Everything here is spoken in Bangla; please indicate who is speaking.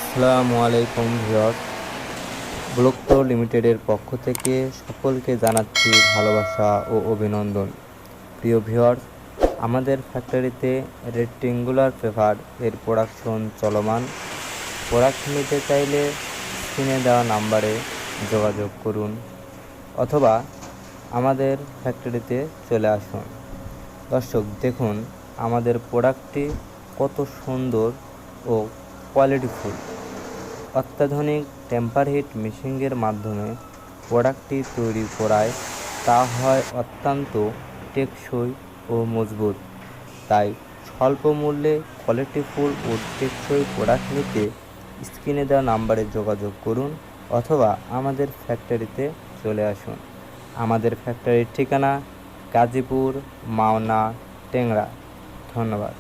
Speaker 1: আসসালামু আলাইকুম ভিউয়ার্স, ব্লকপ্রো লিমিটেডের পক্ষ থেকে সকলকে জানাচ্ছি ভালোবাসা ও অভিনন্দন। প্রিয় ভিউয়ার্স, আমাদের ফ্যাক্টরিতে রেক্টেঙ্গুলার পেপার এর প্রোডাকশন চলমান। প্রোডাক্ট নিতে চাইলে স্ক্রিনে দেওয়া নাম্বারে যোগাযোগ করুন অথবা আমাদের ফ্যাক্টরিতে চলে আসুন। দর্শক দেখুন আমাদের প্রোডাক্টটি কত সুন্দর ও কোয়ালিটিফুল। অত্যাধুনিক টেম্পার হিট মেশিনের মাধ্যমে প্রোডাক্টটি তৈরি করায় তা হয় অত্যন্ত টেকসই ও মজবুত। তাই স্বল্প মূল্যে কোয়ালিটিফুল ও টেকসই প্রোডাক্ট নিতে স্ক্রিনে দেওয়া নাম্বারে যোগাযোগ করুন অথবা আমাদের ফ্যাক্টরিতে চলে আসুন। আমাদের ফ্যাক্টরির ঠিকানা গাজীপুর, মাওনা, টেংরা। ধন্যবাদ।